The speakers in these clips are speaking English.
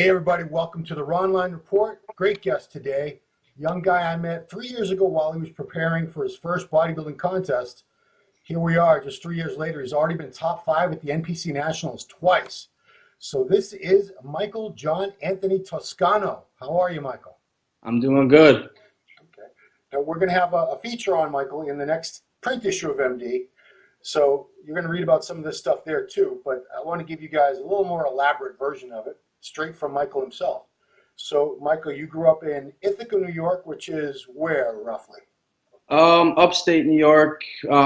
Hey everybody, welcome to the Ronline Report. Great guest today. Young guy I met 3 years ago while he was preparing for his first bodybuilding contest. Here we are, just 3 years later. He's already been top 5 at the NPC Nationals twice. So this is Michael John Anthony Toscano. How are you, Michael? I'm doing good. Okay. Now we're going to have a feature on Michael in the next print issue of MD. So you're going to read about some of this stuff there too, but I want to give you guys a little more elaborate version of it, straight from Michael himself. So, Michael, you grew up in Ithaca, New York, which is where, roughly? Upstate New York.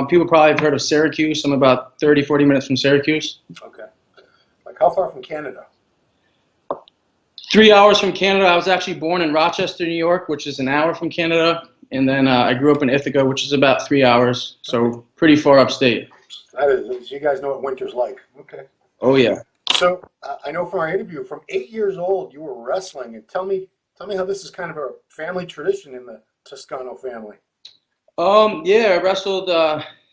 People probably have heard of Syracuse. I'm about 30, 40 minutes from Syracuse. Okay. Like, how far from Canada? 3 hours from Canada. I was actually born in Rochester, New York, which is an hour from Canada. And then I grew up in Ithaca, which is about 3 hours. So pretty far upstate. That is, you guys know what winter's like. Okay. Oh, yeah. So, I know from our interview, from 8 years old, you were wrestling. And tell me how this is kind of a family tradition in the Toscano family. Yeah, I wrestled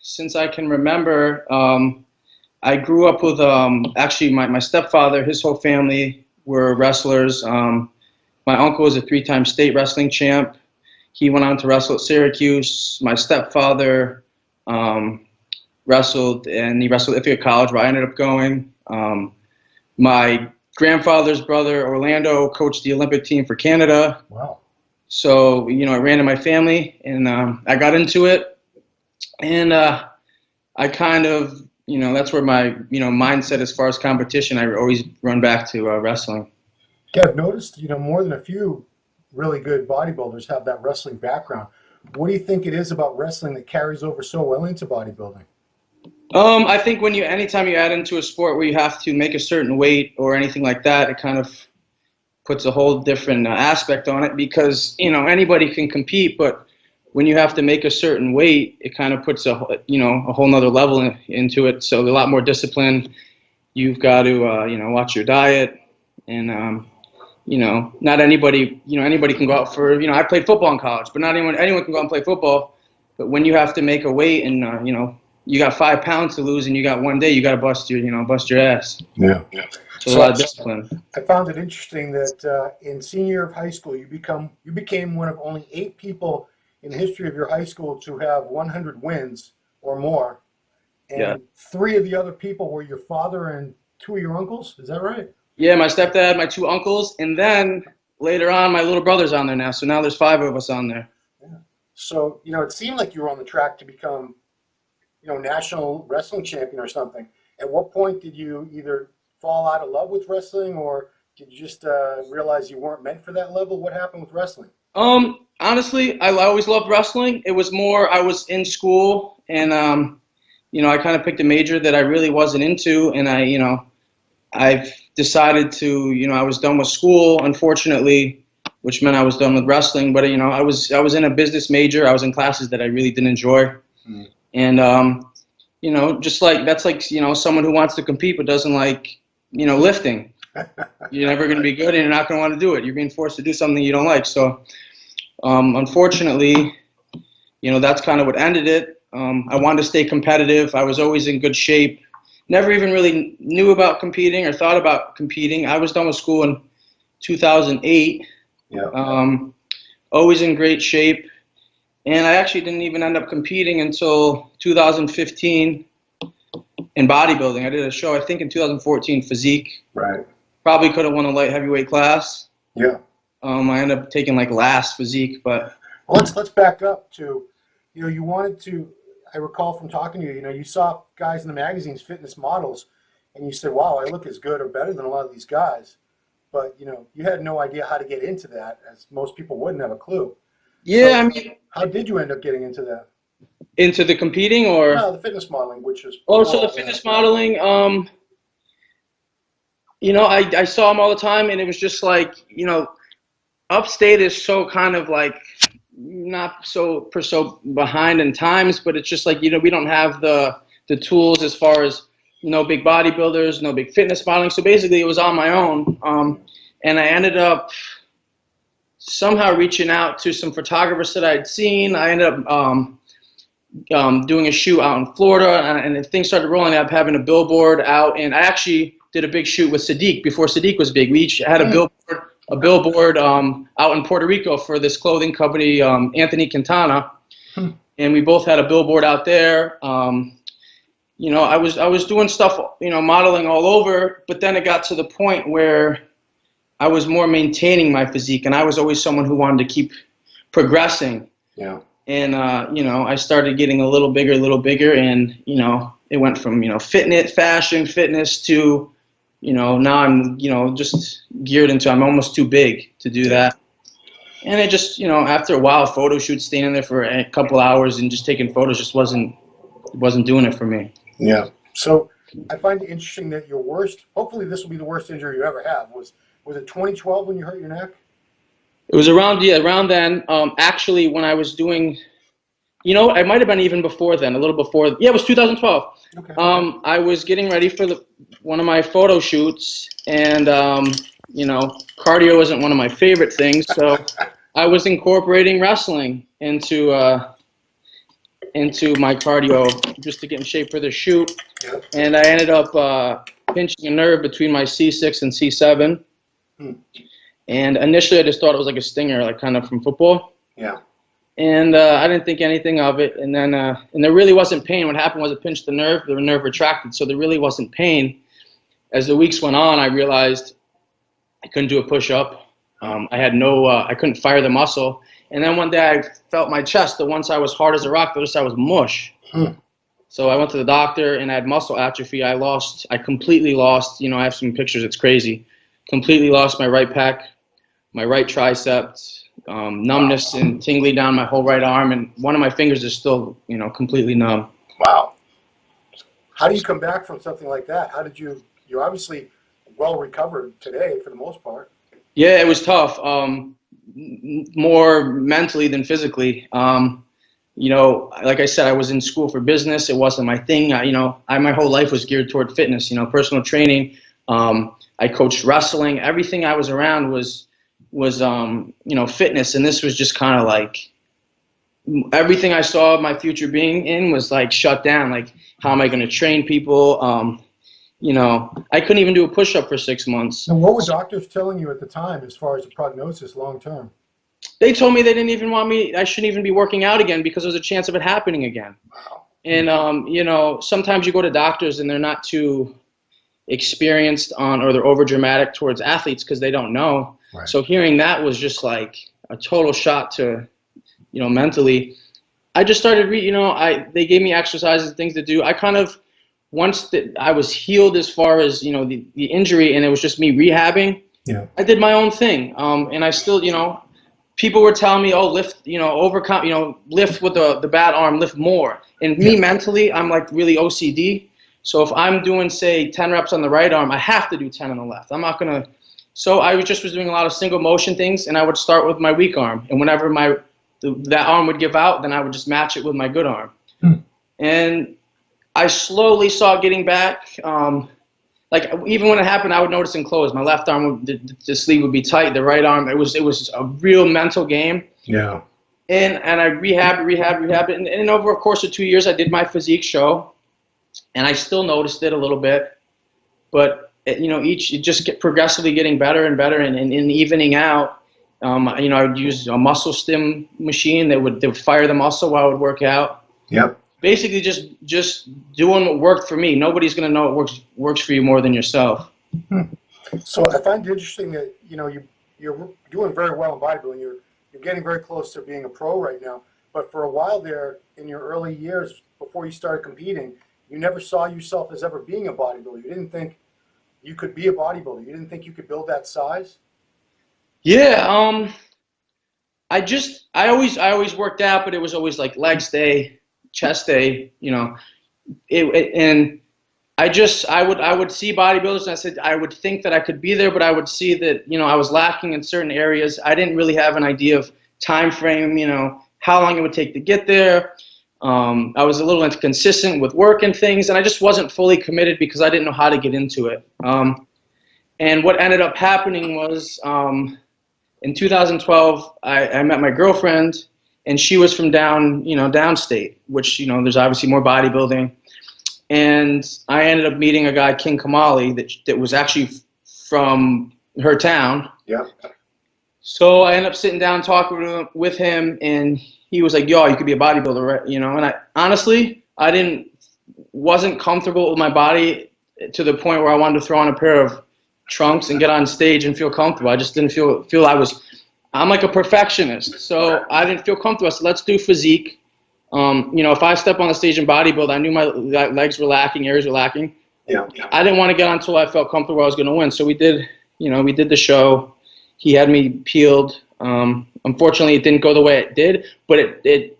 since I can remember. I grew up with, actually, my stepfather, his whole family were wrestlers. My uncle was a 3-time state wrestling champ. He went on to wrestle at Syracuse. My stepfather wrestled, and he wrestled at Ithaca College, where I ended up going. My grandfather's brother, Orlando, coached the Olympic team for Canada. Wow. So, it ran in my family, and I got into it. And I kind of, that's where my, mindset as far as competition, I always run back to wrestling. Yeah, I've noticed, more than a few really good bodybuilders have that wrestling background. What do you think it is about wrestling that carries over so well into bodybuilding? I think anytime you add into a sport where you have to make a certain weight or anything like that, it kind of puts a whole different aspect on it because, anybody can compete, but when you have to make a certain weight, it kind of puts a whole nother level into it. So a lot more discipline. You've got to, watch your diet and, not anybody, anybody can go out for, I played football in college, but not anyone can go out and play football. But when you have to make a weight and, you got 5 pounds to lose and you got 1 day, you got to bust your ass. Yeah. So a lot of discipline. I found it interesting that in senior year of high school, you became one of only 8 people in the history of your high school to have 100 wins or more. And 3 of the other people were your father and 2 of your uncles. Is that right? Yeah, my stepdad, my 2 uncles, and then later on, my little brother's on there now. So now there's 5 of us on there. Yeah. So, it seemed like you were on the track to become, national wrestling champion or something. At what point did you either fall out of love with wrestling or did you just realize you weren't meant for that level? What happened with wrestling? Honestly, I always loved wrestling. It was more, I was in school and, I kind of picked a major that I really wasn't into. And I've decided to, I was done with school, unfortunately, which meant I was done with wrestling. But, I was in a business major. I was in classes that I really didn't enjoy. Mm. And, that's like, someone who wants to compete but doesn't like, lifting. You're never going to be good and you're not going to want to do it. You're being forced to do something you don't like. So, unfortunately, that's kind of what ended it. I wanted to stay competitive. I was always in good shape. Never even really knew about competing or thought about competing. I was done with school in 2008. Yeah. Always in great shape. And I actually didn't even end up competing until 2015 in bodybuilding. I did a show, I think, in 2014, physique. Right. Probably could have won a light heavyweight class. Yeah. I ended up taking last physique, but. Well, let's back up to, you wanted to. I recall from talking to you, you saw guys in the magazines, fitness models, and you said, "Wow, I look as good or better than a lot of these guys." But you had no idea how to get into that, as most people wouldn't have a clue. Yeah, so, how did you end up getting into that? Into the competing or? No, the fitness modeling, which is. Oh, so the fitness modeling. I saw them all the time, and it was just like, upstate is so kind of like not so behind in times, but it's just like, we don't have the tools as far as no big bodybuilders, no big fitness modeling. So basically, it was on my own, and I ended up somehow reaching out to some photographers that I'd seen. I ended up doing a shoot out in Florida, and things started rolling up, having a billboard out, and I actually did a big shoot with Sadiq before Sadiq was big. We each had a billboard a billboard out in Puerto Rico for this clothing company, Anthony Quintana, and we both had a billboard out there. You know, I was doing stuff, you know, modeling all over, but then it got to the point where I was more maintaining my physique, and I was always someone who wanted to keep progressing. Yeah. And you know, I started getting a little bigger, and you know, it went from, you know, fashion, fitness to, you know, now I'm, you know, just geared into, I'm almost too big to do that. And it just, you know, after a while, photo shoots, standing there for a couple hours and just taking photos just wasn't doing it for me. Yeah. So I find it interesting that your worst, hopefully this will be the worst injury you ever have, was it 2012 when you hurt your neck? It was around then. Actually, when I was doing, you know, it might have been even before then, a little before. Yeah, it was 2012. Okay. I was getting ready for one of my photo shoots, and you know, cardio isn't one of my favorite things, so I was incorporating wrestling into my cardio just to get in shape for the shoot. Yep. And I ended up pinching a nerve between my C6 and C7. And initially, I just thought it was like a stinger, like kind of from football. Yeah. And I didn't think anything of it. And then, and there really wasn't pain. What happened was it pinched the nerve retracted, so there really wasn't pain. As the weeks went on, I realized I couldn't do a push-up. I had I couldn't fire the muscle. And then one day I felt my chest. The one side was hard as a rock, the other side was mush. So I went to the doctor, and I had muscle atrophy. I completely lost, you know, I have some pictures, it's crazy. Completely lost my right pec, my right tricep, numbness and tingling down my whole right arm, and one of my fingers is still, you know, completely numb. Wow. How do you come back from something like that? How did you're obviously well recovered today for the most part. Yeah, it was tough, more mentally than physically. You know, like I said, I was in school for business. It wasn't my thing. My whole life was geared toward fitness, you know, personal training. I coached wrestling. Everything I was around was you know, fitness. And this was just kind of like everything I saw my future being in was like shut down. Like, how am I going to train people? You know, I couldn't even do a push-up for 6 months. And what were doctors telling you at the time as far as the prognosis long term? They told me they didn't even want me, I shouldn't even be working out again because there's a chance of it happening again. Wow. And, you know, sometimes you go to doctors and they're not too experienced or they're over dramatic towards athletes because they don't know. Right. So hearing that was just like a total shot to, you know, mentally. I just started, they gave me exercises and things to do. I kind of, once that I was healed as far as, you know, the injury and it was just me rehabbing, yeah, I did my own thing. And I still, you know, people were telling me, oh, lift, you know, overcome, you know, lift with the bad arm, lift more. And me mentally, I'm like really OCD. So if I'm doing, say, 10 reps on the right arm, I have to do 10 on the left. I'm not going to. So I was doing a lot of single motion things, and I would start with my weak arm. And whenever that arm would give out, then I would just match it with my good arm. And I slowly saw it getting back. Like even when it happened, I would notice in clothes. My left arm, the sleeve would be tight. The right arm, it was a real mental game. Yeah. And I rehabbed it. And over a course of 2 years, I did my physique show. And I still noticed it a little bit. But, you know, it just progressively getting better and better and evening out. You know, I would use a muscle stim machine that would fire the muscle while I would work out. Yep. Basically just doing what worked for me. Nobody's going to know what works for you more than yourself. So I find it interesting that, you know, you're doing very well in bodybuilding. You're getting very close to being a pro right now. But for a while there, in your early years, before you started competing, you never saw yourself as ever being a bodybuilder. You didn't think you could be a bodybuilder. You didn't think you could build that size? Yeah, I always worked out, but it was always like legs day, chest day, you know. And I would see bodybuilders and I said I would think that I could be there, but I would see that, you know, I was lacking in certain areas. I didn't really have an idea of time frame, you know, how long it would take to get there. I was a little inconsistent with work and things, and I just wasn't fully committed because I didn't know how to get into it. And what ended up happening was in 2012, I met my girlfriend, and she was from downstate, which, you know, there's obviously more bodybuilding. And I ended up meeting a guy, King Kamali, that was actually from her town. Yeah. So I ended up sitting down talking with him, and he was like, "Yo, you could be a bodybuilder, right?" You know, and I honestly, wasn't comfortable with my body to the point where I wanted to throw on a pair of trunks and get on stage and feel comfortable. I just didn't feel I'm like a perfectionist, so I didn't feel comfortable. So let's do physique. You know, if I step on the stage and bodybuild, I knew my legs were lacking, areas were lacking. Yeah. I didn't want to get on until I felt comfortable I was going to win. So we did the show. He had me peeled. Unfortunately, it didn't go the way it did, but it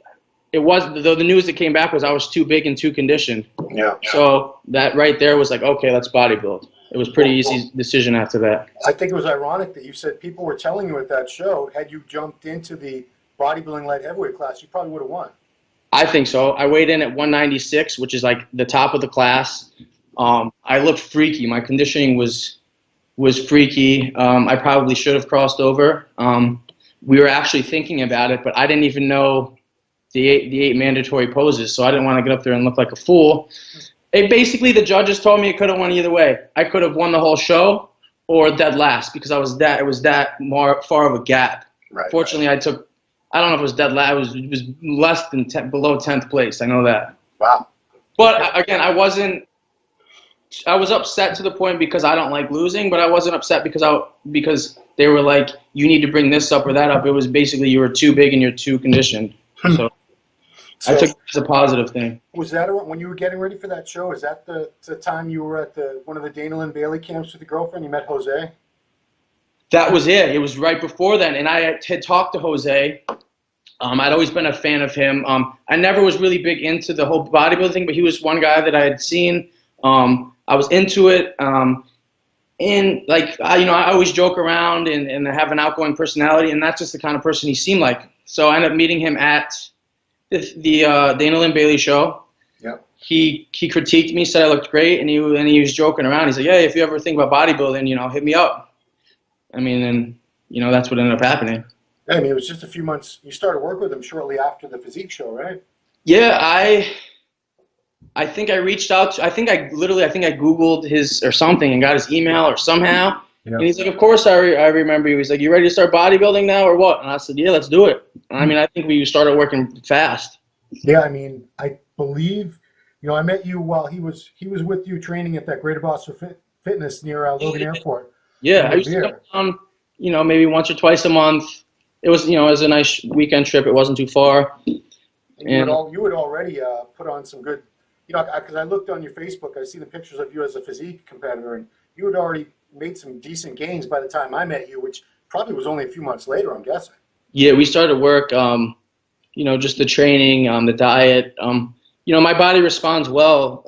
was, the news that came back was I was too big and too conditioned. Yeah. So that right there was like, okay, let's bodybuild. It was pretty easy decision after that. I think it was ironic that you said people were telling you at that show, had you jumped into the bodybuilding light heavyweight class, you probably would have won. I think so. I weighed in at 196, which is like the top of the class. I looked freaky. My conditioning was freaky. I probably should have crossed over. We were actually thinking about it, but I didn't even know the eight mandatory poses, so I didn't want to get up there and look like a fool. Basically, the judges told me it could have won either way. I could have won the whole show or dead last because it was that more far of a gap. Right. Fortunately, I don't know if it was dead last. It was less than below 10th place. I know that. Wow. But again, I was upset to the point because I don't like losing, but I wasn't upset because they were like, you need to bring this up or that up. It was basically you were too big and you're too conditioned. So I took it as a positive thing. Was that when you were getting ready for that show? Is that the time you were at one of the Dana Lynn Bailey camps with your girlfriend? You met Jose? That was it. It was right before then, and I had talked to Jose. I'd always been a fan of him. I never was really big into the whole bodybuilding thing, but he was one guy that I had seen. I was into it, and like I always joke around and have an outgoing personality, and that's just the kind of person he seemed like. So I ended up meeting him at the Dana Lynn Bailey show. Yep. He critiqued me, said I looked great, and he was joking around. He's like, "Hey, if you ever think about bodybuilding, hit me up." I mean, and that's what ended up happening. I mean, it was just a few months. You started work with him shortly after the physique show, right? Yeah, I think I reached out. I think I Googled his or something and got his email or somehow. Yep. And he's like, "Of course I remember you." He's like, "You ready to start bodybuilding now or what?" And I said, "Yeah, let's do it." I mean, I think we started working fast. Yeah, I mean, I believe, I met you while he was with you training at that Greater Boston Fitness near Logan Airport. Yeah, I used to come down, maybe once or twice a month. It was, it was a nice weekend trip. It wasn't too far. And you had already put on some good, because I looked on your Facebook, I see the pictures of you as a physique competitor, and you had already made some decent gains by the time I met you, which probably was only a few months later, I'm guessing. Yeah, we started work, just the training, the diet. My body responds well.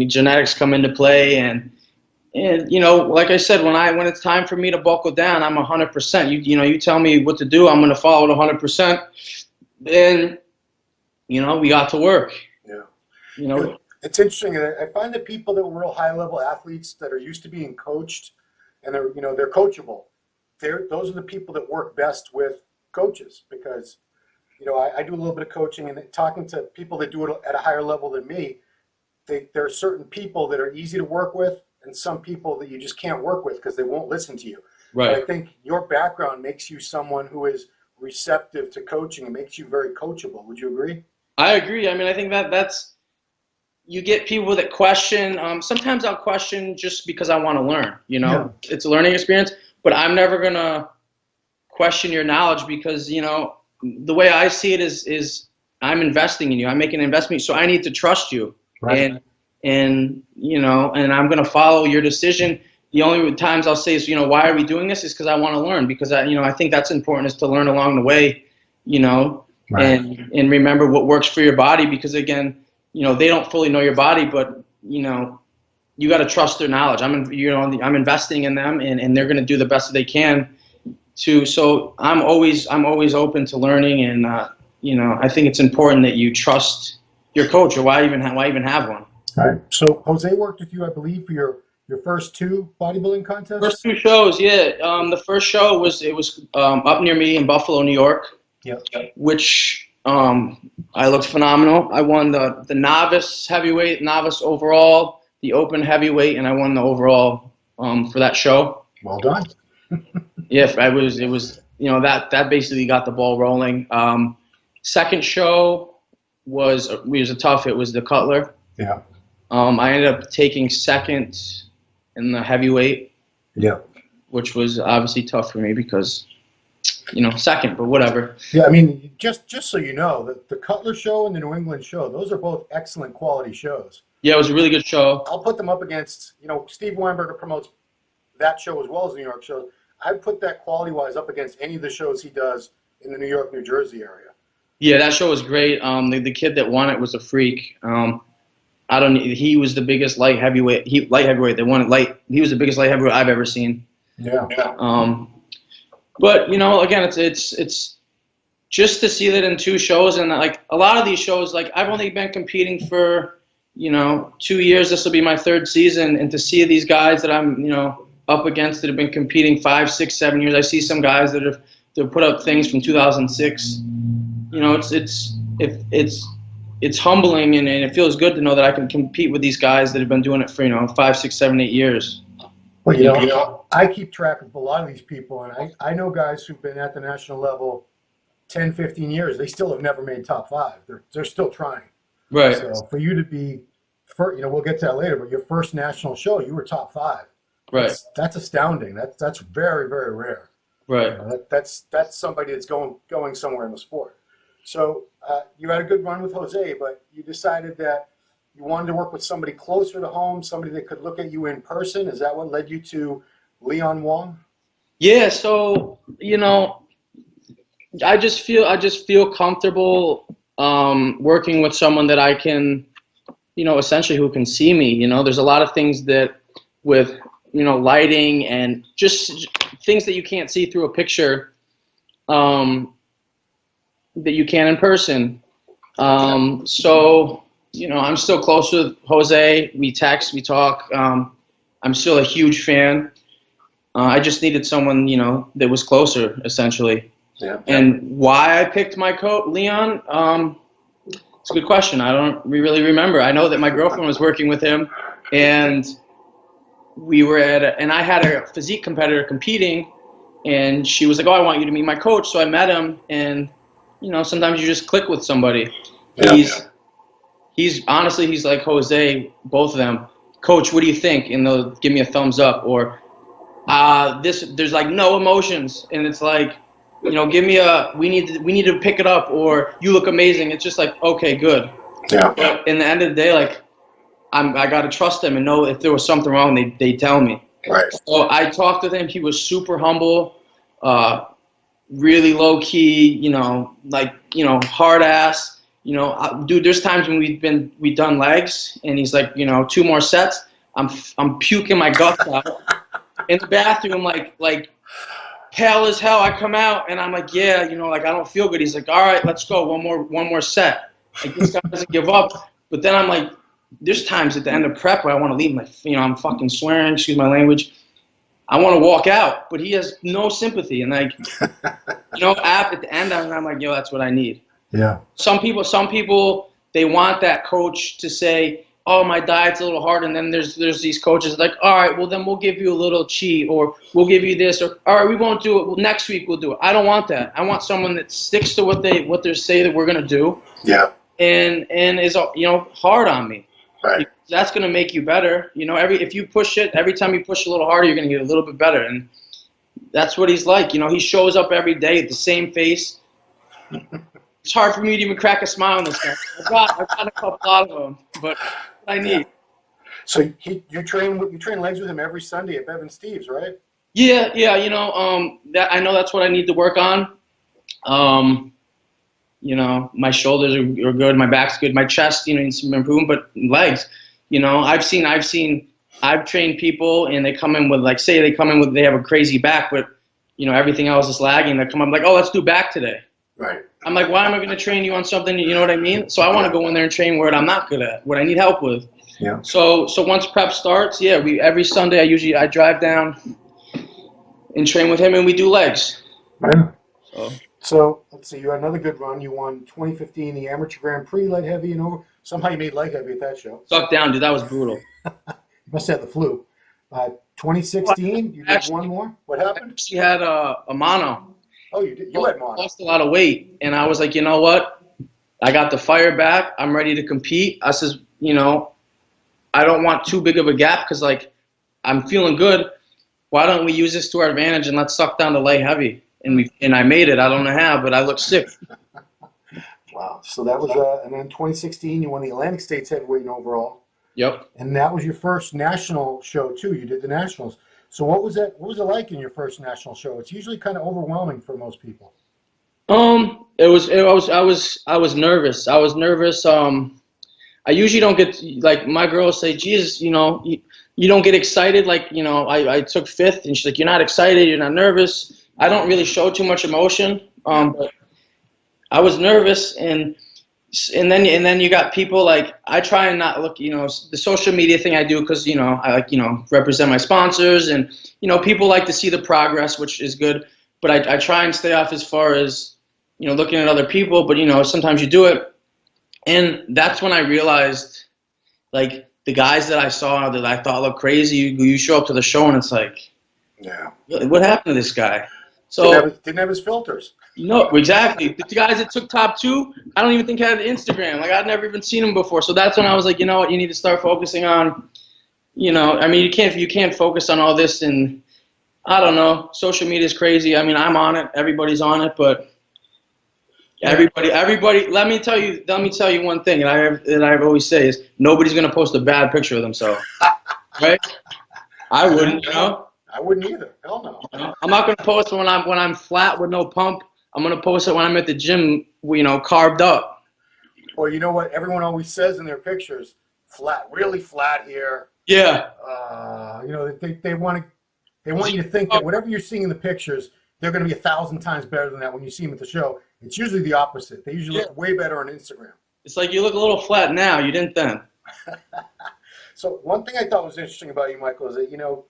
Genetics come into play, and like I said, when it's time for me to buckle down, I'm 100%. You tell me what to do, I'm going to follow it 100%. And we got to work. Yeah. It's interesting. I find that people that were real high-level athletes that are used to being coached, and they're coachable. Those are the people that work best with coaches because, I do a little bit of coaching and talking to people that do it at a higher level than me. There are certain people that are easy to work with and some people that you just can't work with because they won't listen to you. Right. But I think your background makes you someone who is receptive to coaching and makes you very coachable. Would you agree? I agree. I mean, I think that's you get people that question. Sometimes I'll question just because I want to learn. Yeah. It's a learning experience. But I'm never gonna question your knowledge because the way I see it is I'm investing in you. I'm making an investment, so I need to trust you. Right. And I'm gonna follow your decision. The only times I'll say is why are we doing this is because I want to learn because I think that's important is to learn along the way. Right. And remember what works for your body because again they don't fully know your body but you got to trust their knowledge. I'm investing in them, and they're going to do the best that they can. So I'm always open to learning, and I think it's important that you trust your coach, or why even have one. All right. So Jose worked with you, I believe, for your first two bodybuilding contests. First two shows, yeah. The first show was up near me in Buffalo, New York. Yeah. Which I looked phenomenal. I won the novice heavyweight, novice overall, the open heavyweight, and I won the overall for that show. Well done. Yeah, it was that basically got the ball rolling. Second show was a tough. It was the Cutler. Yeah. I ended up taking second in the heavyweight, Yeah. which was obviously tough for me because second, but whatever. Yeah, I mean, just so you know, the Cutler show and the New England show, those are both excellent quality shows. Yeah, it was a really good show. I'll put them up against, Steve Weinberger promotes that show as well as the New York show. I'd put that quality-wise up against any of the shows he does in the New York, New Jersey area. Yeah, that show was great. The kid that won it was a freak. He was the biggest light heavyweight. Light heavyweight. They won it light. He was the biggest light heavyweight I've ever seen. Yeah. But again, it's just to see that in two shows, and like a lot of these shows, like I've only been competing for 2 years. This will be my third season, and to see these guys that I'm up against that have been competing 5, 6, 7 years. I see some guys that have put up things from 2006. It's humbling, and it feels good to know that I can compete with these guys that have been doing it for 5, 6, 7, 8 years. Well, I keep track of a lot of these people, and I know guys who've been at the national level 10, 15 years. They still have never made top 5. They're still trying. Right. So for you to be, we'll get to that later, but your first national show, you were top 5. Right. That's astounding. That's very, very rare. Right. That's somebody that's going somewhere in the sport. So you had a good run with Jose, but you decided that you wanted to work with somebody closer to home, somebody that could look at you in person. Is that what led you to Leon Wong? Yeah. So I just feel comfortable working with someone that I can, essentially who can see me. There's a lot of things that with lighting and just things that you can't see through a picture that you can in person. So I'm still close with Jose. We text, we talk. I'm still a huge fan. I just needed someone that was closer, essentially. Yeah. And why I picked my coach Leon, it's a good question. I don't really remember. I know that my girlfriend was working with him, and we were and I had a physique competitor competing, and she was like, "Oh, I want you to meet my coach." So I met him, and sometimes you just click with somebody. Yeah. He's honestly, he's like Jose, both of them. Coach, what do you think? And they'll give me a thumbs up, or there's like no emotions, and it's like, give me we need to pick it up, or you look amazing. It's just like, okay, good. Yeah. But in the end of the day, like I gotta trust them and know if there was something wrong, they tell me. Right. So I talked with him. He was super humble, really low key, hard ass. Dude, there's times when we've done legs, and he's like, 2 more sets. I'm puking my guts out in the bathroom, like pale as hell. I come out and I'm like, yeah, I don't feel good. He's like, all right, let's go, one more set. Like, this guy doesn't give up. But then I'm like, there's times at the end of prep where I want to leave. I'm fucking swearing, excuse my language. I want to walk out, but he has no sympathy. And at the end, I'm like, yo, that's what I need. Yeah. Some people, they want that coach to say, oh, my diet's a little hard. And then there's these coaches like, all right, well, then we'll give you a little cheat, or we'll give you this, or all right, we won't do it. Well, next week we'll do it. I don't want that. I want someone that sticks to what they say that we're going to do. Yeah. And is, hard on me. Right. That's going to make you better. If you push it, every time you push a little harder, you're going to get a little bit better. And that's what he's like. He shows up every day with the same face. It's hard for me to even crack a smile on this guy. I've got a lot of them, but I need. So you train legs with him every Sunday at Bevan Steve's, right? Yeah. That I know that's what I need to work on. My shoulders are good, my back's good, my chest, needs some improvement, but legs, I've trained people, and they come in with they have a crazy back, but everything else is lagging. They come up like, oh, let's do back today. Right. I'm like, why am I going to train you on something? You know what I mean? So I want to go in there and train where I'm not good at, what I need help with. Yeah. So once prep starts, every Sunday I drive down and train with him, and we do legs. Right. So let's see, you had another good run. You won 2015 the Amateur Grand Prix light heavy, somehow you made light heavy at that show. Sucked down, dude. That was brutal. You must have had the flu. 2016, you did one more. What happened? She had a mono. Oh, you did. You had mono. Lost a lot of weight, and I was like, you know what? I got the fire back. I'm ready to compete. I says, you know, I don't want too big of a gap because like I'm feeling good. Why don't we use this to our advantage and let's suck down to light heavy? And I made it. I don't know how, but I look sick. Wow. So that was and then 2016, you won the Atlantic States heavyweight and overall. Yep. And that was your first national show too. You did the nationals. So what was that? What was it like in your first national show? It's usually kind of overwhelming for most people. I was nervous. I was nervous. I usually don't get, like, my girls say, Jesus, you know, you don't get excited. Like, you know, I took fifth, and she's like, you're not excited, you're not nervous. I don't really show too much emotion. But I was nervous, and then you got people like, I try and not look, you know, the social media thing I do because, you know, I like, you know, represent my sponsors, and, you know, people like to see the progress, which is good. But I try and stay off as far as, you know, looking at other people. But, you know, sometimes you do it. And that's when I realized, like, the guys that I saw that I thought looked crazy, you show up to the show and it's like, yeah, what happened to this guy? So didn't have his filters. No, exactly. The guys that took top two, I don't even think had Instagram. Like, I'd never even seen them before. So that's when I was like, you know what, you need to start focusing on, you know, I mean, you can't focus on all this, and I don't know, social media is crazy. I mean, I'm on it, everybody's on it, but everybody. Let me tell you one thing that I always say is nobody's gonna post a bad picture of themselves, right? I wouldn't, you know. I wouldn't either. Hell no. You know? I'm not gonna post when I'm flat with no pump. I'm gonna post it when I'm at the gym, you know, carved up. Or you know what everyone always says in their pictures, flat, really flat here. Yeah. You know, they want you to think that whatever you're seeing in the pictures, they're going to be 1,000 times better than that when you see them at the show. It's usually the opposite. They usually look way better on Instagram. It's like you look a little flat now. You didn't then. So one thing I thought was interesting about you, Michael, is that, you know,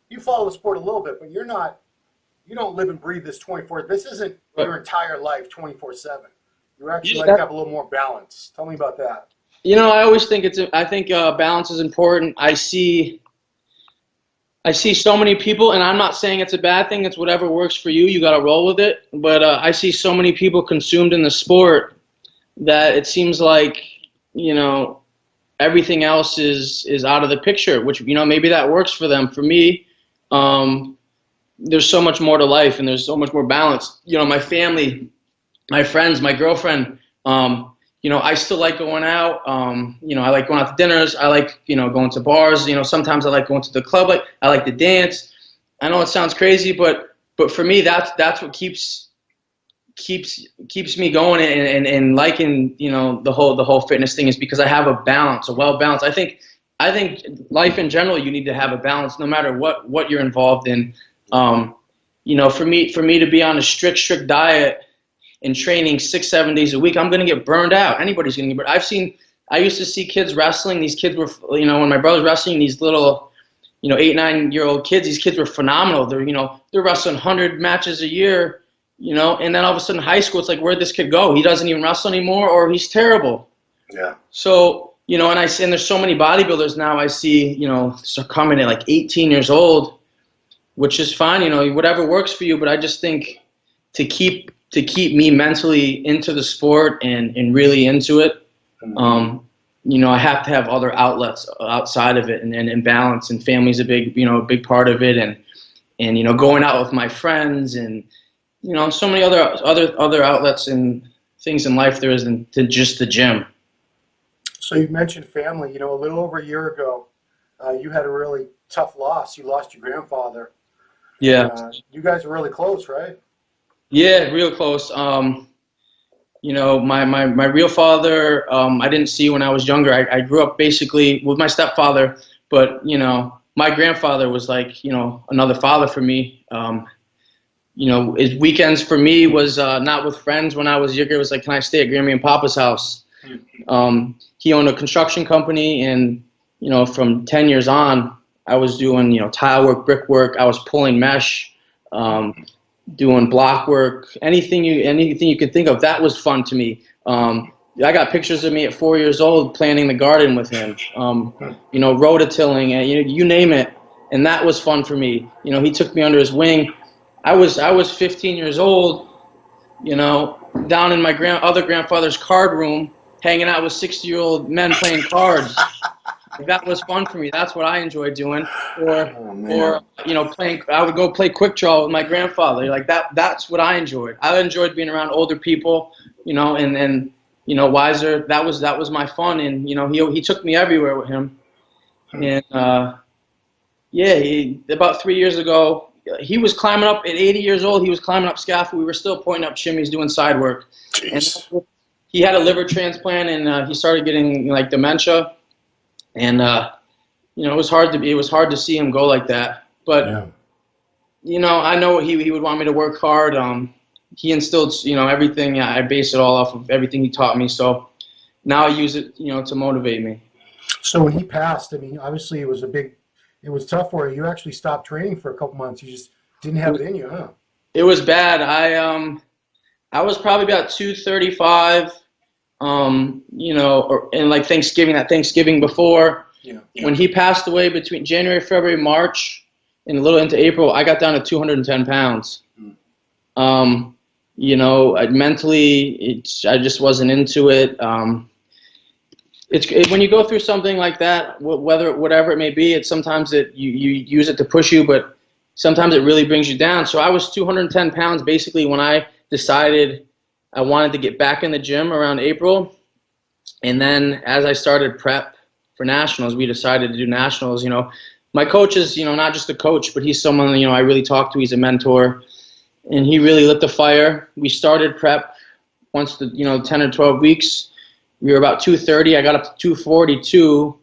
you follow the sport a little bit, but you don't live and breathe this 24. This isn't your entire life 24/7. You actually like to have a little more balance. Tell me about that. You know, I always think I think balance is important. I see so many people, and I'm not saying it's a bad thing. It's whatever works for you. You got to roll with it. But I see so many people consumed in the sport that it seems like, you know, everything else is out of the picture, which, you know, maybe that works for them. For me, there's so much more to life, and there's so much more balance. You know, my family, my friends, my girlfriend, you know, I still like going out. You know, I like going out to dinners. I like, you know, going to bars. You know, sometimes I like going to the club. Like, I like to dance. I know it sounds crazy, but for me, that's what keeps me going and liking, you know, the whole fitness thing, is because I have a balance, a well balance. I think life in general, you need to have a balance no matter what you're involved in. You know, for me to be on a strict diet and training 6-7 days a week, I'm going to get burned out. Anybody's going to get burned. I used to see kids wrestling. These kids were, you know, when my brother was wrestling, these little, you know, 8-9-year-old kids, these kids were phenomenal. They're wrestling 100 matches a year, you know, and then all of a sudden high school, it's like, where'd this kid go? He doesn't even wrestle anymore, or he's terrible. Yeah. So, you know, and there's so many bodybuilders now I see, you know, succumbing at like 18 years old, which is fine, you know, whatever works for you. But I just think to keep me mentally into the sport and really into it, you know, I have to have other outlets outside of it, and balance, and family's a big part of it, and you know, going out with my friends, and, you know, so many other outlets and things in life there isn't to just the gym. So you mentioned family. You know, a little over a year ago, you had a really tough loss. You lost your grandfather. Yeah. You guys were really close, right? Yeah, real close. You know, my real father, I didn't see when I was younger. I grew up basically with my stepfather, but, you know, my grandfather was like, you know, another father for me. You know, his weekends for me was not with friends when I was younger. It was like, can I stay at Grammy and Papa's house? He owned a construction company, and, you know, from 10 years on, I was doing, you know, tile work, brick work. I was pulling mesh, doing block work, anything you could think of. That was fun to me. I got pictures of me at 4 years old planting the garden with him, you know, rototilling, and you name it. and that was fun for me. You know, he took me under his wing. I was 15 years old, you know, down in my other grandfather's card room, hanging out with 60-year-old men playing cards. That was fun for me. That's what I enjoyed doing. Or you know, I would go play quick draw with my grandfather. Like that's what I enjoyed. I enjoyed being around older people, you know, and you know, wiser. That was my fun. And you know, he took me everywhere with him. And yeah, about 3 years ago, he was climbing up at 80 years old. He was climbing up scaffold. We were still pointing up shimmies, doing side work. Jeez. And he had a liver transplant, and he started getting like dementia. And you know, it was hard to see him go like that. But you know, I know he would want me to work hard. He instilled, you know, everything. I base it all off of everything he taught me. So now I use it, you know, to motivate me. So when he passed, I mean, obviously it was tough for you. You actually stopped training for a couple months. You just didn't have it in you, huh? It was bad. I was probably about 235. You know, and like Thanksgiving before. Yeah. When he passed away between January, February, March, and a little into April, I got down to 210 pounds. You know, mentally, I just wasn't into it. When you go through something like that, whatever it may be, it's sometimes you use it to push you, but sometimes it really brings you down. So I was 210 pounds basically when I decided I wanted to get back in the gym around April. And then as I started prep for nationals, we decided to do nationals. You know, my coach is, you know, not just a coach, but he's someone, you know, I really talk to. He's a mentor, and he really lit the fire. We started prep once the, you know, 10 or 12 weeks. We were about 230. I got up to 242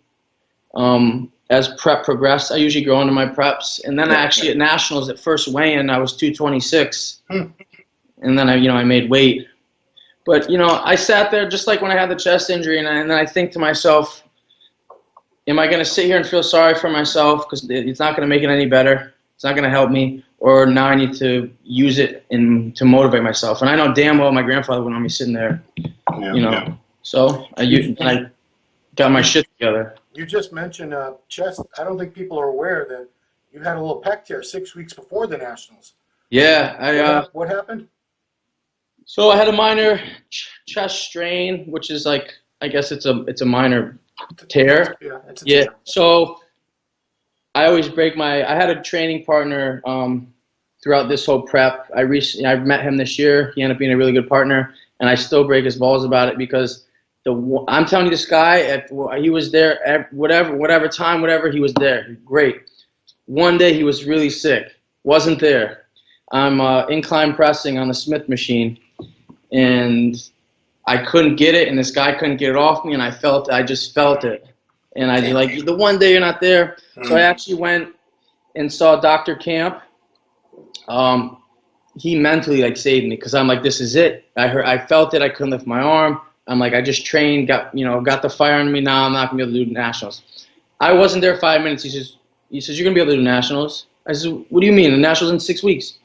as prep progressed. I usually go into my preps. And then actually at nationals, at first weigh-in, I was 226. And then I made weight. But, you know, I sat there just like when I had the chest injury, and then I think to myself, am I going to sit here and feel sorry for myself because it's not going to make it any better? It's not going to help me. Or now I need to use it to motivate myself. And I know damn well my grandfather wouldn't want me sitting there, you know. Yeah. So I got my shit together. You just mentioned chest. I don't think people are aware that you had a little pec tear 6 weeks before the nationals. Yeah. What happened? So I had a minor chest strain, which is like, I guess it's a minor tear. Yeah, it's a tear. So I always I had a training partner throughout this whole prep. I met him this year. He ended up being a really good partner, and I still break his balls about it because I'm telling you, this guy, he was there at whatever time, whatever, he was there. Great. One day he was really sick. Wasn't there. I'm incline pressing on the Smith machine, and I couldn't get it, and this guy couldn't get it off me, and I just felt it. And I like, the one day you're not there. So I actually went and saw Dr. Camp. He mentally like saved me because I'm like, this is it. I felt it. I couldn't lift my arm. I'm like, I just trained, got the fire in me. Now I'm not gonna be able to do nationals. I wasn't there 5 minutes. He says, you're gonna be able to do nationals. I said, what do you mean? The nationals in 6 weeks.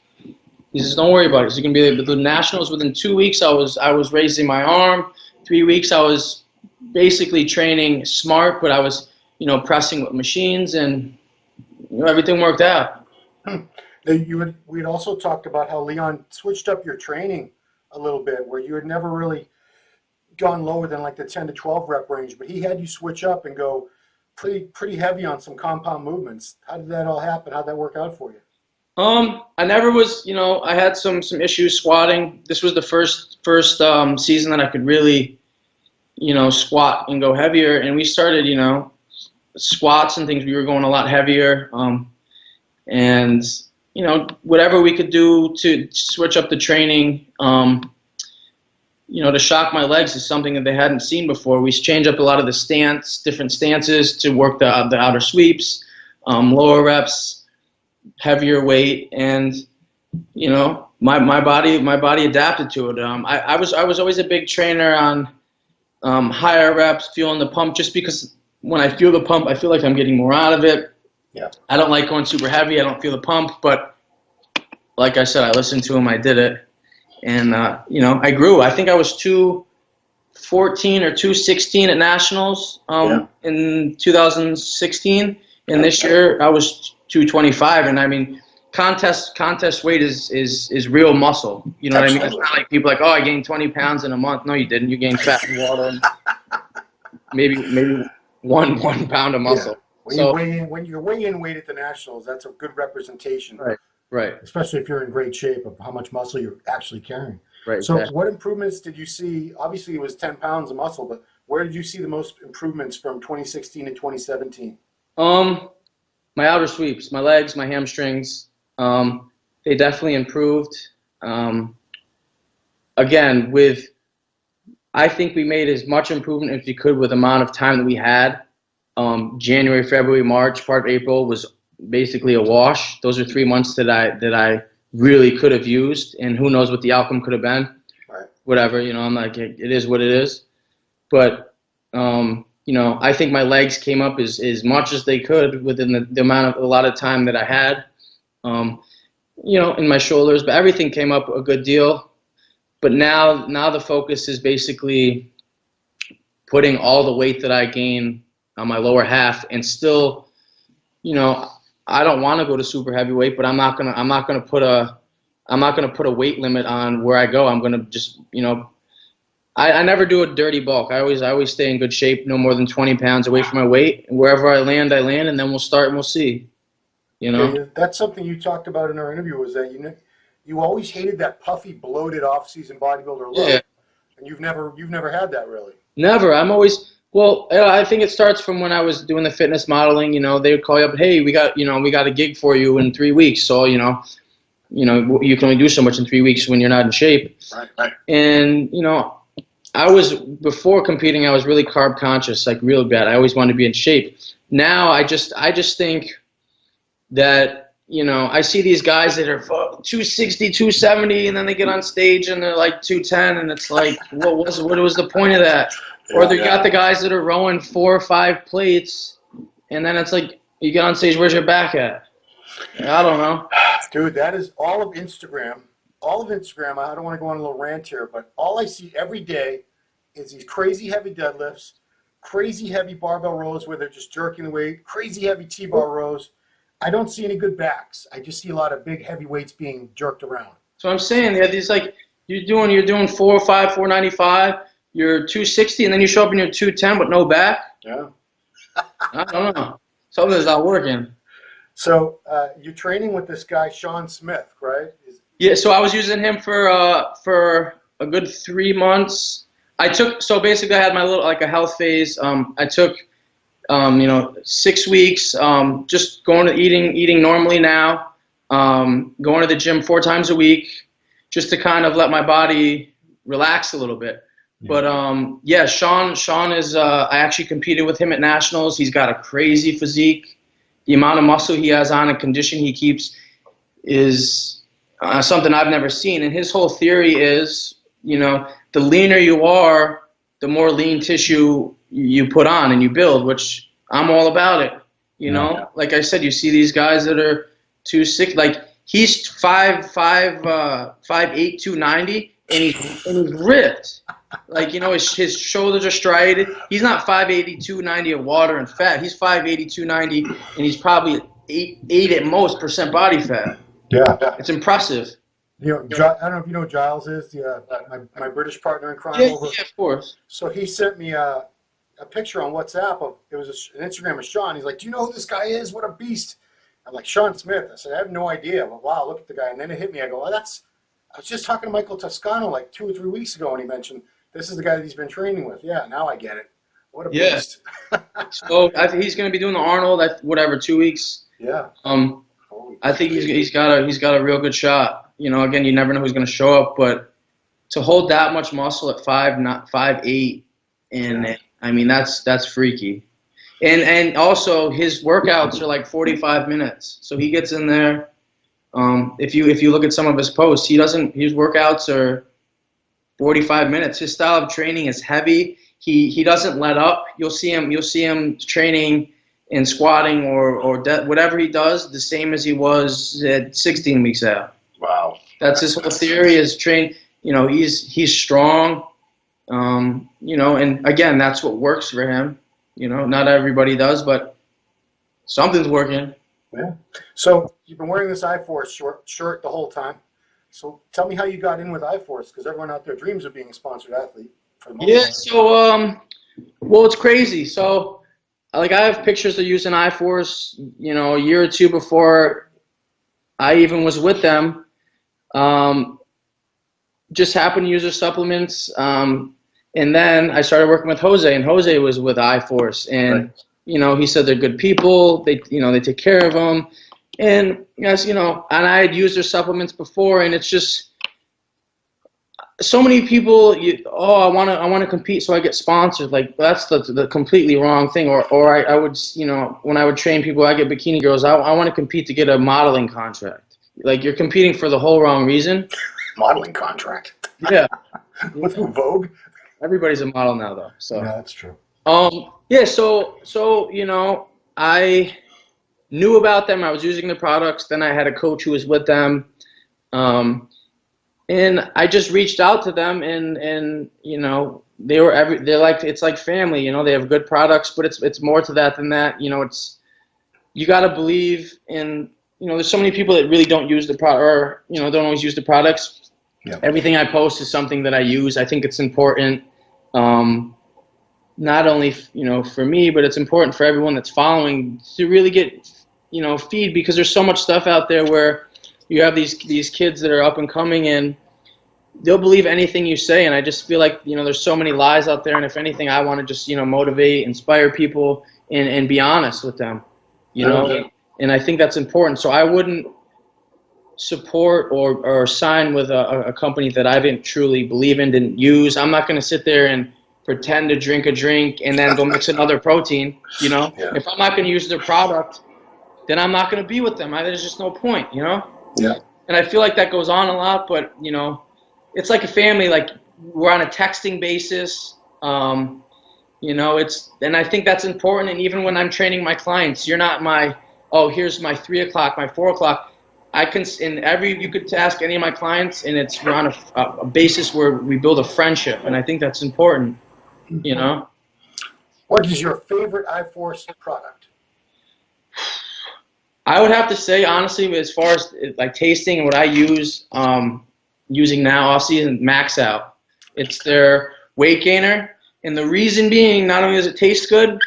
He says, don't worry about it. You're gonna be able to do nationals within 2 weeks. I was raising my arm. 3 weeks I was basically training smart, but I was, pressing with machines, and everything worked out. We'd also talked about how Leon switched up your training a little bit, where you had never really gone lower than like the 10 to 12 rep range, but he had you switch up and go pretty heavy on some compound movements. How did that all happen? How did that work out for you? I never was, I had some issues squatting. This was the first season that I could really, squat and go heavier. And we started, squats and things. We were going a lot heavier. And, whatever we could do to switch up the training, to shock my legs is something that they hadn't seen before. We changed up a lot of the different stances to work the outer sweeps, lower reps, heavier weight, and my body adapted to it. I was always a big trainer on higher reps, feeling the pump, just because when I feel the pump, I feel like I'm getting more out of it. Yeah. I don't like going super heavy. I don't feel the pump, but like I said, I listened to him. I did it. And, I grew. I think I was 214 or 216 at nationals in 2016. And this year I was 225, and I mean contest weight is real muscle. You know what I mean? It's not like people like, oh, I gained 20 pounds in a month. No, you didn't. You gained fat and water, and maybe one pound of muscle. Yeah. When you weigh in weight at the nationals, that's a good representation. Right. Especially if you're in great shape of how much muscle you're actually carrying. Right. So what improvements did you see? Obviously, it was 10 pounds of muscle, but where did you see the most improvements from 2016 to 2017? My outer sweeps, my legs, my hamstrings, they definitely improved. Again, I think we made as much improvement as we could with the amount of time that we had. January, February, March, part of April was basically a wash. Those are 3 months that I really could have used, and who knows what the outcome could have been. Right. Whatever, I'm like, it is what it is. But I think my legs came up as much as they could within the amount of a lot of time that I had. In my shoulders, but everything came up a good deal. But now the focus is basically putting all the weight that I gain on my lower half, and still, I don't want to go to super heavyweight, but I'm not gonna put a weight limit on where I go. I'm gonna just, I never do a dirty bulk. I always stay in good shape, no more than 20 pounds away from my weight. And wherever I land, and then we'll start and we'll see. Yeah, that's something you talked about in our interview, was that you always hated that puffy, bloated off-season bodybuilder look. Yeah. And you've never had that, really. Never. I'm always, well, I think it starts from when I was doing the fitness modeling. They would call you up, hey, we got a gig for you in 3 weeks. So, you can only do so much in 3 weeks when you're not in shape. Right. And, before competing, I was really carb conscious, like real bad. I always wanted to be in shape. Now I just think that, I see these guys that are 260, 270, and then they get on stage and they're like 210, and it's like, what was the point of that? Or they got the guys that are rowing 4 or 5 plates, and then it's like, you get on stage, where's your back at? I don't know. Dude, that is all of Instagram. I don't want to go on a little rant here, but all I see every day is these crazy heavy deadlifts, crazy heavy barbell rows where they're just jerking the weight, crazy heavy T-bar rows. I don't see any good backs. I just see a lot of big heavy weights being jerked around. So I'm saying, these like you're doing 405, 495, you're 260, and then you show up and you're 210 but no back. Yeah. I don't know. Something's not working. So you're training with this guy Sean Smith, right? Yeah. So I was using him for a good 3 months. So basically I had my little like a health phase. I took 6 weeks, just going to eating normally now, going to the gym 4 times a week, just to kind of let my body relax a little bit. Yeah. But Sean is, I actually competed with him at nationals. He's got a crazy physique. The amount of muscle he has on and condition he keeps is something I've never seen. And his whole theory is, the leaner you are, the more lean tissue you put on and you build, which I'm all about it. Like I said, you see these guys that are 260, like he's 5'8", 290, and he's ripped. Like, his shoulders are striated. He's not 5'80", 290 of water and fat. He's 5'80", 290, and he's probably 8 at most % body fat. Yeah. It's impressive. I don't know if you know who Giles is, my British partner in crime. Yeah, of course. So he sent me a picture on WhatsApp of, it was an Instagram of Sean. He's like, do you know who this guy is? What a beast. I'm like, Sean Smith. I said, I have no idea. But wow, look at the guy. And then it hit me. I go, I was just talking to Michael Toscano like 2 or 3 weeks ago, and he mentioned this is the guy that he's been training with. Yeah, now I get it. What a beast. So I think he's going to be doing the Arnold, 2 weeks. Yeah. I think he's got a real good shot. Again, you never know who's going to show up, but to hold that much muscle at 5'8", and I mean that's freaky. And also his workouts are like 45 minutes, so he gets in there. If you look at some of his posts, his workouts are 45 minutes. His style of training is heavy. He doesn't let up. You'll see him training and squatting or whatever he does, the same as he was at 16 weeks out. Wow. That's his whole theory is train. He's strong. And again, that's what works for him. Not everybody does, but something's working. Yeah. So you've been wearing this iForce shirt the whole time. So tell me how you got in with iForce, because everyone out there dreams of being a sponsored athlete for the most Yeah. part. So well, it's crazy. So like I have pictures of using iForce, a year or two before I even was with them. Um, just happened to use their supplements. And then I started working with Jose, and Jose was with iForce, and Right. he said they're good people. They take care of them, and yes, and I had used their supplements before, and it's just so many people. I want to compete, so I get sponsored. Like that's the completely wrong thing. Or I would, when I would train people, I get bikini girls. I want to compete to get a modeling contract. Like you're competing for the whole wrong reason. Modeling contract. Yeah. With who, Vogue? Everybody's a model now, though. So. Yeah, that's true. Yeah. So I knew about them. I was using the products. Then I had a coach who was with them, and I just reached out to them, and they're like it's like family. They have good products, but it's more to that than that. It's you got to believe in. There's so many people that really don't use the product, or don't always use the products. Yeah. Everything I post is something that I use. I think it's important, not only for me, but it's important for everyone that's following to really get feed, because there's so much stuff out there where you have these kids that are up and coming, and they'll believe anything you say. And I just feel like there's so many lies out there, and if anything, I want to just motivate, inspire people, and be honest with them, and I think that's important. So I wouldn't support or sign with a company that I didn't truly believe in, didn't use. I'm not going to sit there and pretend to drink a drink and then go mix another protein. Yeah. If I'm not going to use their product, then I'm not going to be with them. There's just no point, Yeah. And I feel like that goes on a lot, but it's like a family. Like we're on a texting basis. And I think that's important. And even when I'm training my clients, you're not here's my 3 o'clock, my 4 o'clock. You could ask any of my clients, and we're on a basis where we build a friendship, and I think that's important, What is your favorite iForce product? I would have to say, honestly, as far as like tasting and what I use, using now off season, Max Out. It's their weight gainer, and the reason being, not only does it taste good,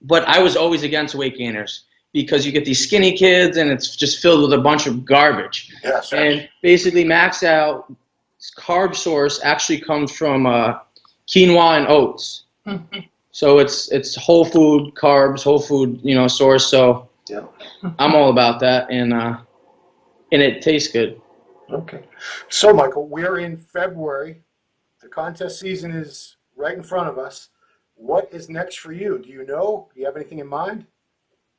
but I was always against weight gainers, because you get these skinny kids and it's just filled with a bunch of garbage. Yes. And basically Max Out carb source actually comes from quinoa and oats. So it's whole food carbs, whole food, source. So Yeah. I'm all about that, and it tastes good. Okay. So Michael, we're in February. The contest season is right in front of us. What is next for you? Do you know? Do you have anything in mind?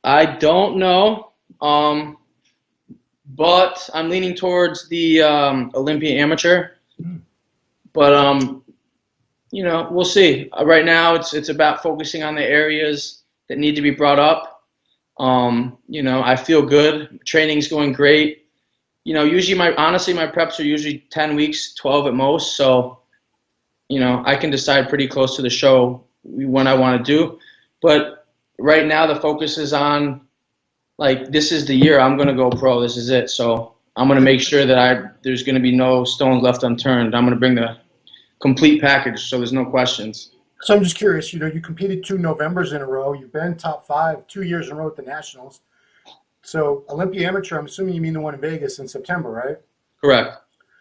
I don't know, but I'm leaning towards the Olympia Amateur. But we'll see. Right now, it's about focusing on the areas that need to be brought up. I feel good. Training's going great. Usually my preps are usually 10 weeks, 12 at most. So, I can decide pretty close to the show when I want to do. But right now, the focus is on, like, this is the year I'm going to go pro. This is it. So I'm going to make sure that there's going to be no stones left unturned. I'm going to bring the complete package, so there's no questions. So I'm just curious, you competed 2 Novembers in a row. You've been top 5 2 years in a row at the Nationals. So Olympia Amateur, I'm assuming you mean the one in Vegas in September, right? Correct.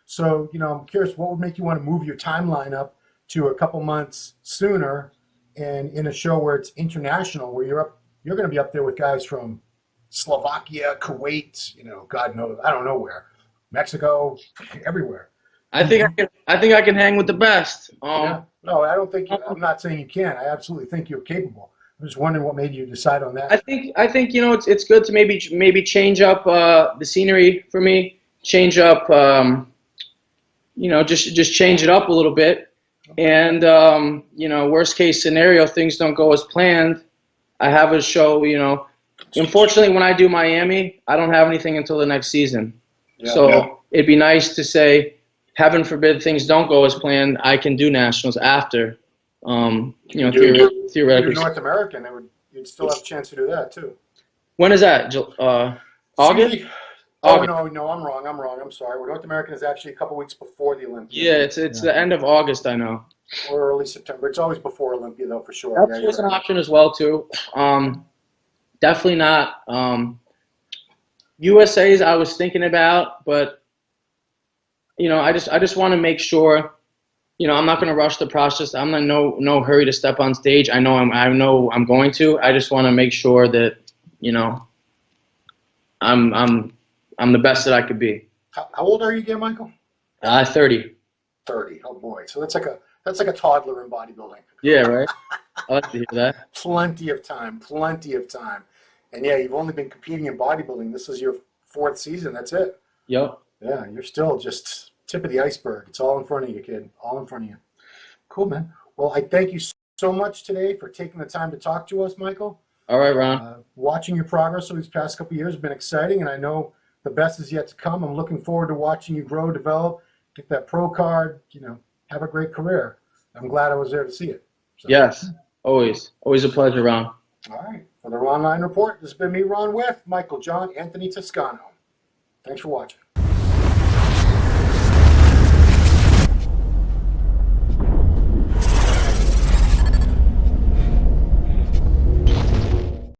So, I'm curious, what would make you want to move your timeline up to a couple months sooner, and in a show where it's international, where you're going to be up there with guys from Slovakia, Kuwait, God knows, I don't know where, Mexico, everywhere. I think I can hang with the best. Yeah. No, I don't think. I'm not saying you can't. I absolutely think you're capable. I'm just wondering what made you decide on that. I think it's good to maybe change up the scenery for me. Change up, just change it up a little bit. And worst case scenario, things don't go as planned. I have a show. Unfortunately, when I do Miami, I don't have anything until the next season. Yeah. So it'd be nice to say, heaven forbid things don't go as planned, I can do nationals after. Theoretically. North American, you'd still have a chance to do that too. When is that? August? Usually, oh August. no, I'm wrong. I'm sorry. Well, North American is actually a couple weeks before the Olympia. Yeah, it's the end of August, I know. Or early September. It's always before Olympia though, for sure. That's Yeah, always you're an right. option as well too. Definitely not USA's I was thinking about, but I just want to make sure, I'm not going to rush the process. I'm in no hurry to step on stage. I know I'm going to. I just want to make sure that, you know, I'm the best that I could be. How old are you again, Michael? 30. 30. Oh boy. So that's like a toddler in bodybuilding. Yeah, right. I like to hear that. Plenty of time. Plenty of time. And yeah, you've only been competing in bodybuilding. This is your fourth season. That's it. Yep. Yeah, you're still just tip of the iceberg. It's all in front of you, kid. All in front of you. Cool, man. Well, I thank you so much today for taking the time to talk to us, Michael. All right, Ron. Watching your progress over these past couple of years has been exciting, and I know the best is yet to come. I'm looking forward to watching you grow, develop, get that pro card, have a great career. I'm glad I was there to see it. So, Yes. Always a pleasure, Ron. all right. For the Ronline Report, this has been me, Ron, with Michael, John, Anthony Toscano. Thanks for watching.